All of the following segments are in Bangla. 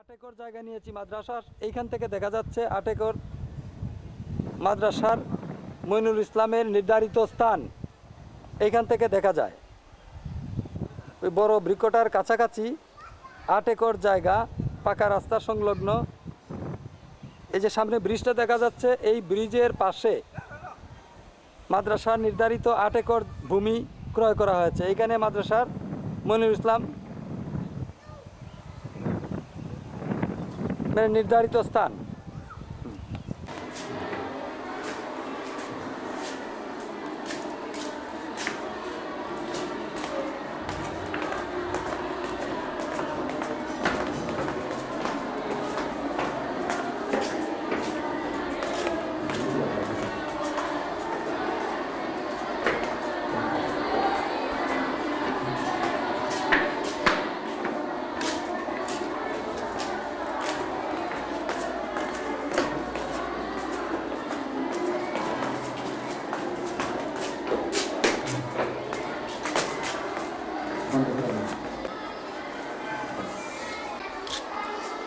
8 একর জায়গা নিয়েছি মাদ্রাসার। এইখান থেকে দেখা যাচ্ছে 8 একর মাদ্রাসার মইনুল ইসলামের নির্ধারিত স্থান এইখান থেকে দেখা যায়। ওই বড় বৃক্ষটার কাছাকাছি 8 একর জায়গা পাকা রাস্তা সংলগ্ন। এই যে সামনে ব্রিজটা দেখা যাচ্ছে, এই ব্রিজের পাশে মাদ্রাসার নির্ধারিত 8 একর ভূমি ক্রয় করা হয়েছে। এইখানে মাদ্রাসার মইনুল ইসলাম নির্ধারিত স্থান।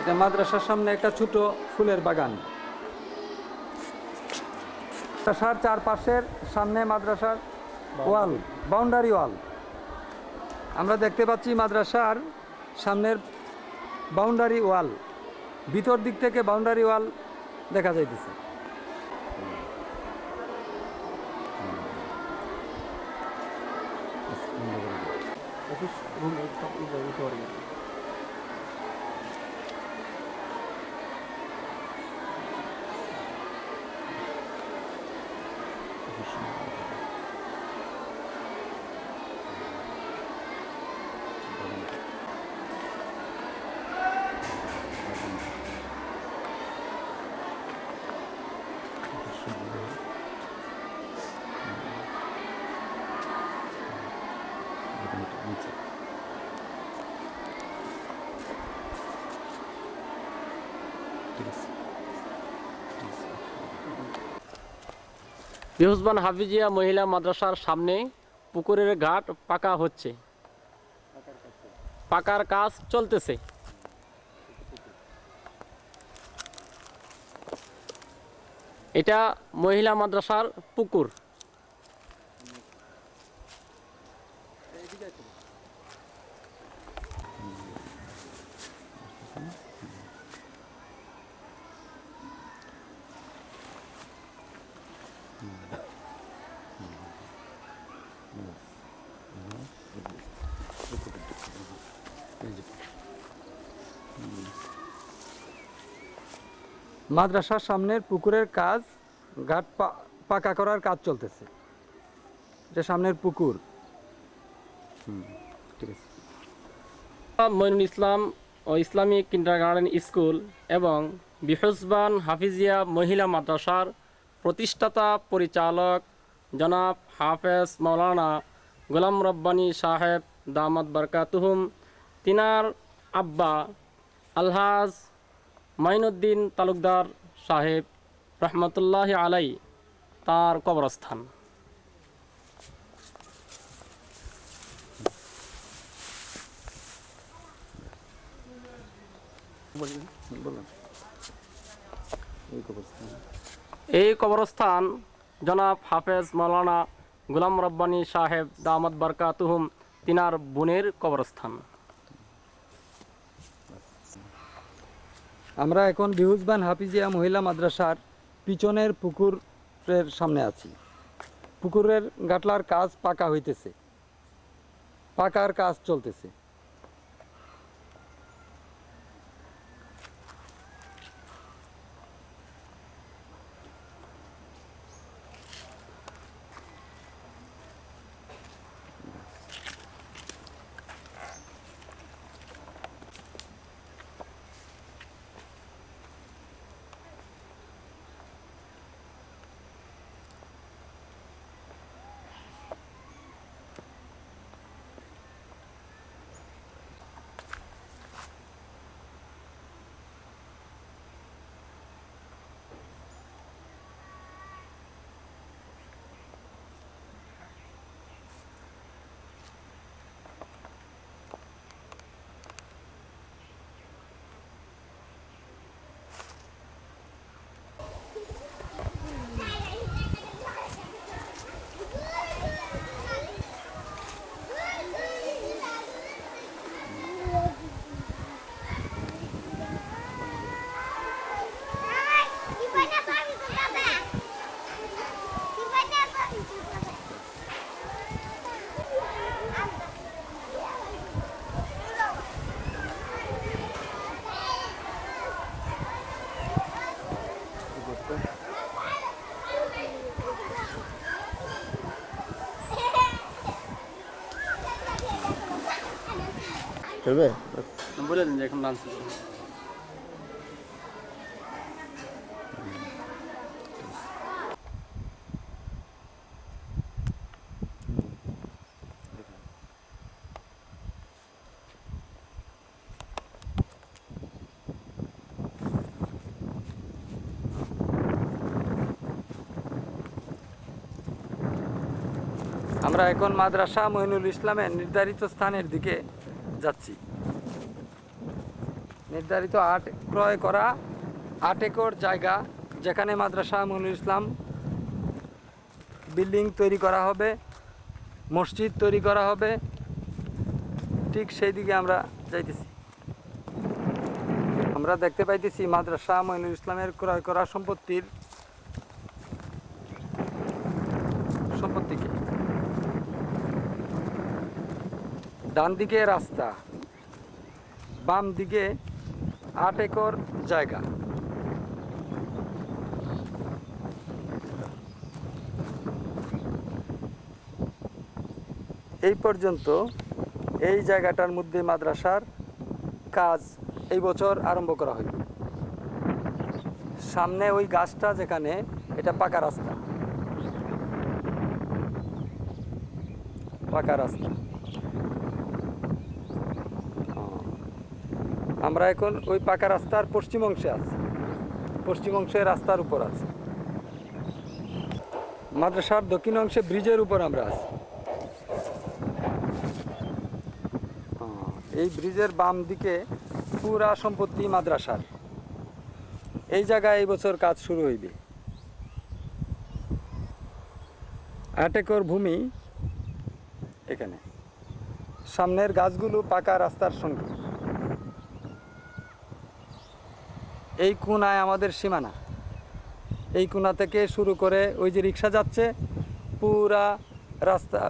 এটা মাদ্রাসার সামনে একটা ছোট ফুলের বাগান। মাদ্রাসার চারপাশের সামনে মাদ্রাসার ওয়াল, বাউন্ডারি ওয়াল আমরা দেখতে পাচ্ছি। মাদ্রাসার সামনের বাউন্ডারি ওয়াল, ভিতর দিক থেকে বাউন্ডারি ওয়াল দেখা যাইতেছে। বিহুজবান হাফিজিয়া মহিলা মাদ্রাসার সামনে পুকুরের ঘাট পাকা হচ্ছে, পাকার কাজ চলতেছে। এটা মহিলা মাদ্রাসার পুকুর। মাদ্রাসার সামনের পুকুরের কাজ, ঘাট পাকা করার কাজ চলতেছে। এটা সামনের পুকুর। ঠিক আছে। মইনুল ইসলাম ও ইসলামিক কিন্ডারগার্টেন স্কুল এবং বিহুজবান হাফিজিয়া মহিলা মাদ্রাসার প্রতিষ্ঠাতা পরিচালক জনাব হাফেজ মাওলানা গোলাম রব্বানী সাহেব দামাত বরকাতুহুম, তিনার আব্বা আলহাজ মাইনুদ্দিন তালুকদার সাহেব রহমতুল্লাহ আলাই তার কবরস্থান। এই কবরস্থান জনাব হাফেজ মাওলানা গোলাম রব্বানী সাহেব দামাত বরকাতুহুম তিনার বোনের কবরস্থান। আমরা এখন বিহুজবান হাফিজিয়া মহিলা মাদ্রাসার পিছনের পুকুরের সামনে আছি। পুকুরের গাটলার কাজ পাকা হইতেছে, পাকার কাজ চলতেছে। চলবে? বলে দিন যে এখন লাঞ্চ আমরা এখন মাদ্রাসা মঈনুল ইসলামের নির্ধারিত স্থানের দিকে যাচ্ছি। নির্ধারিত ক্রয় করা 8 একর জায়গা, যেখানে মাদ্রাসা মঈনুল ইসলাম বিল্ডিং তৈরি করা হবে, মসজিদ তৈরি করা হবে, ঠিক সেই দিকে আমরা যাইতেছি। আমরা দেখতে পাইতেছি মাদ্রাসা মঈনুল ইসলামের ক্রয় করা সম্পত্তিকে ডান দিকে রাস্তা, বাম দিকে 8 একর জায়গা। এই পর্যন্ত এই জায়গাটার মধ্যে মাদ্রাসার কাজ এই বছর আরম্ভ করা হইবে। সামনে ওই গাছটা যেখানে, এটা পাকা রাস্তা, পাকা রাস্তা। আমরা এখন ওই পাকা রাস্তার পশ্চিম অংশে আছি, পশ্চিম অংশে রাস্তার উপর আছে। মাদ্রাসার দক্ষিণ অংশে ব্রিজের উপর আমরা আছি। এই ব্রিজের বাম দিকে পুরা সম্পত্তি মাদ্রাসার। এই জায়গায় এই বছর কাজ শুরু হইবে। 8 একর ভূমি এখানে। সামনের গাছগুলো পাকা রাস্তার সঙ্গে। এই কোণায় আমাদের সীমানা। এই কোণা থেকে শুরু করে ওই যে রিক্সা যাচ্ছে, পুরা রাস্তা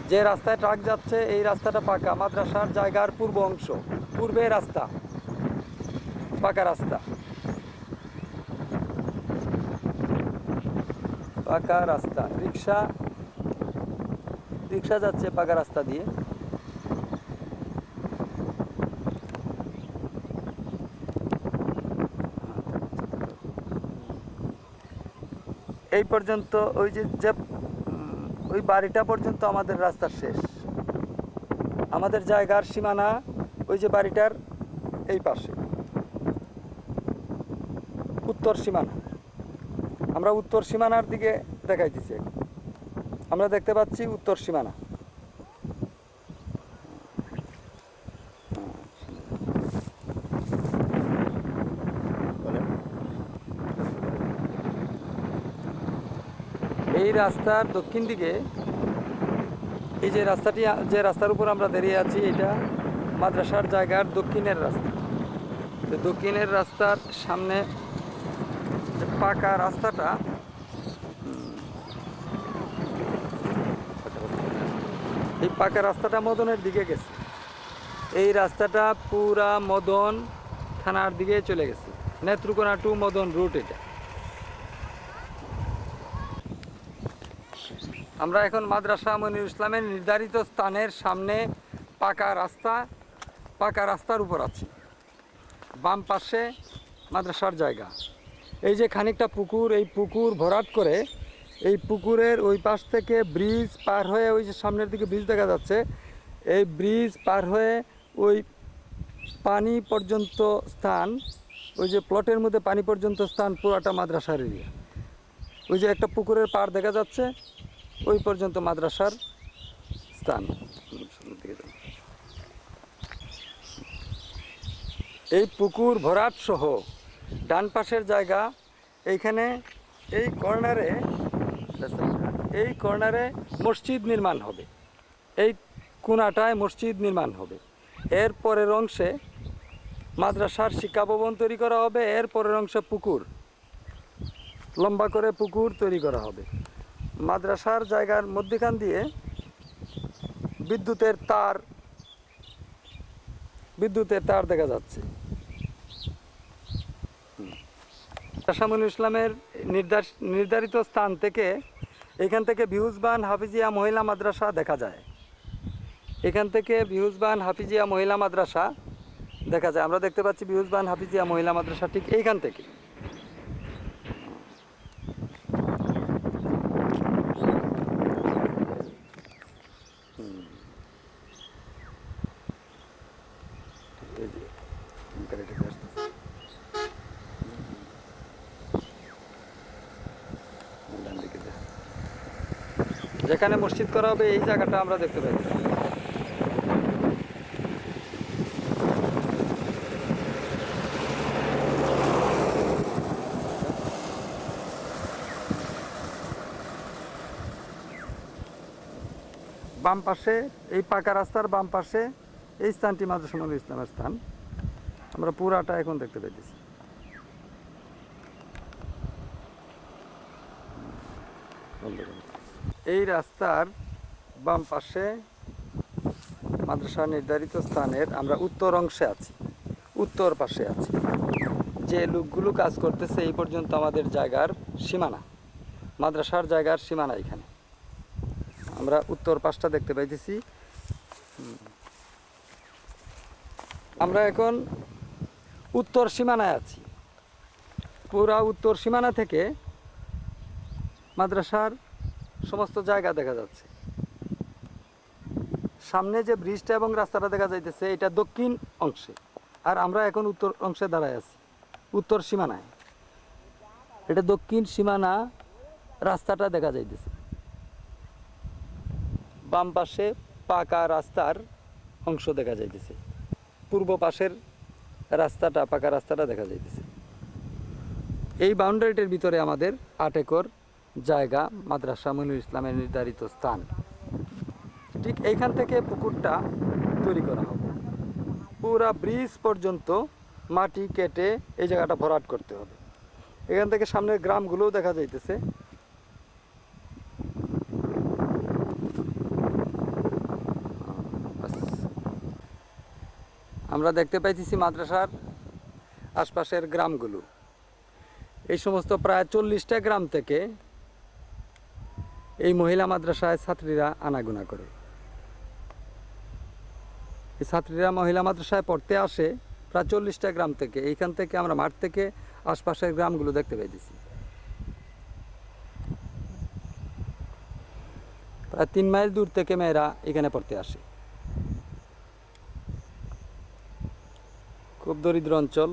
যে রাস্তায় ট্রাক যাচ্ছে, এই রাস্তাটা পাকা। মাদ্রাসার জায়গার পূর্ব অংশ, পূর্বে রাস্তা, পাকা রাস্তা, পাকা রাস্তা। রিক্সা যাচ্ছে পাকা রাস্তা দিয়ে। এই পর্যন্ত ওই যে ওই বাড়িটা পর্যন্ত আমাদের রাস্তার শেষ। আমাদের জায়গার সীমানা ওই যে বাড়িটার এই পাশে, উত্তর সীমানা। আমরা উত্তর সীমানার দিকে দেখাইতেছি। আমরা দেখতে পাচ্ছি উত্তর সীমানা। এই রাস্তার দক্ষিণ দিকে এই যে রাস্তাটি, যে রাস্তার উপর আমরা দাঁড়িয়ে আছি, এটা মাদ্রাসার জায়গার দক্ষিণের রাস্তা। তো দক্ষিণের রাস্তার সামনে যে পাকা রাস্তাটা, এই পাকা রাস্তাটা মদনের দিকে গেছে। এই রাস্তাটা পুরা মদন থানার দিকে চলে গেছে। নেত্রকোনা টু মদন রুট এটা। আমরা এখন মাদ্রাসা মঈনুল ইসলামের নির্ধারিত স্থানের সামনে পাকা রাস্তার উপর আছি। বাম পাশে মাদ্রাসার জায়গা। এই যে খানিকটা পুকুর, এই পুকুর ভরাট করে এই পুকুরের ওই পাশ থেকে ব্রিজ পার হয়ে, ওই যে সামনের দিকে ব্রিজ দেখা যাচ্ছে, এই ব্রিজ পার হয়ে ওই পানি পর্যন্ত স্থান, ওই যে প্লটের মধ্যে পানি পর্যন্ত স্থান পুরাটা মাদ্রাসার এরিয়া। ওই যে একটা পুকুরের পাড় দেখা যাচ্ছে, ওই পর্যন্ত মাদ্রাসার স্থান। এই পুকুর ভরাট সহ ডান পাশের জায়গা, এইখানে এই কর্নারে মসজিদ নির্মাণ হবে। এই কোণাটায় মসজিদ নির্মাণ হবে। এর পরের অংশে মাদ্রাসার শিক্ষা ভবন তৈরি করা হবে। এর পরের অংশে পুকুর, লম্বা করে পুকুর তৈরি করা হবে। মাদ্রাসার জায়গার মধ্যখান দিয়ে বিদ্যুতের তার দেখা যাচ্ছে। মাদ্রাসা মঈনুল ইসলামের নির্ধারিত স্থান থেকে এখান থেকে বিহুজবান হাফিজিয়া মহিলা মাদ্রাসা দেখা যায়। এখান থেকে বিহুজবান হাফিজিয়া মহিলা মাদ্রাসা দেখা যায়। আমরা দেখতে পাচ্ছি বিহুজবান হাফিজিয়া মহিলা মাদ্রাসা ঠিক এইখান থেকে। যেখানে মসজিদ করা হবে এই জায়গাটা আমরা দেখতে পাচ্ছি। বাম পাশে এই পাকা রাস্তার বাম পাশে এই স্থানটি মাদ্রাসা নূরুল ইসলামের স্থান। আমরা পুরাটা এখন দেখতে পাইতেছি। এই রাস্তার বাম পাশে মাদ্রাসা নির্ধারিত স্থানের আমরা উত্তর অংশে আছি, উত্তর পাশে আছি। যে লোকগুলো কাজ করতেছে এই পর্যন্ত আমাদের জায়গার সীমানা, মাদ্রাসার জায়গার সীমানা এখানে। আমরা উত্তর পাশটা দেখতে পাইতেছি। আমরা এখন উত্তর সীমানায় আছি। পুরা উত্তর সীমানা থেকে মাদ্রাসার সমস্ত জায়গা দেখা যাচ্ছে। সামনে যে ব্রিজটা এবং রাস্তাটা দেখা যাইতেছে এটা দক্ষিণ অংশে, আর আমরা এখন উত্তর অংশে দাঁড়ায় আছি, উত্তর সীমানায়। এটা দক্ষিণ সীমানা রাস্তাটা দেখা যাইতেছে। বাম পাশে পাকা রাস্তার অংশ দেখা যাইতেছে, পূর্ব পাশের রাস্তাটা, পাকা রাস্তাটা দেখা যাইতেছে। এই বাউন্ডারিটির ভিতরে আমাদের 8 একর জায়গা, মাদ্রাসা নূরুল ইসলামের নির্ধারিত স্থান। ঠিক এইখান থেকে পুকুরটা তৈরি করা হবে। পুরা ব্রিজ পর্যন্ত মাটি কেটে এই জায়গাটা ভরাট করতে হবে। এখান থেকে সামনের গ্রামগুলোও দেখা যাইতেছে। আমরা দেখতে পাইতেছি মাদ্রাসার আশপাশের গ্রামগুলো। এই সমস্ত প্রায় 40টা গ্রাম থেকে এই মহিলা মাদ্রাসায় ছাত্রীরা আনাগোনা করে। এই ছাত্রীরা মহিলা মাদ্রাসায় পড়তে আসে প্রায় 40টা গ্রাম থেকে। এইখান থেকে আমরা মাঠ থেকে আশপাশের গ্রামগুলো দেখতে পাইতেছি। প্রায় 3 মাইল দূর থেকে মেয়েরা এখানে পড়তে আসে। খুব দরিদ্র অঞ্চল।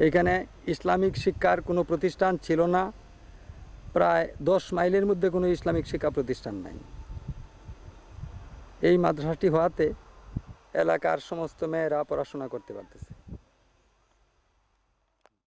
এখানে ইসলামিক শিক্ষার কোনো প্রতিষ্ঠান ছিল না। প্রায় 10 মাইলের মধ্যে কোনো ইসলামিক শিক্ষা প্রতিষ্ঠান নাই। এই মাদ্রাসাটি হওয়াতে এলাকার সমস্ত মেয়েরা পড়াশোনা করতে পারতেছে।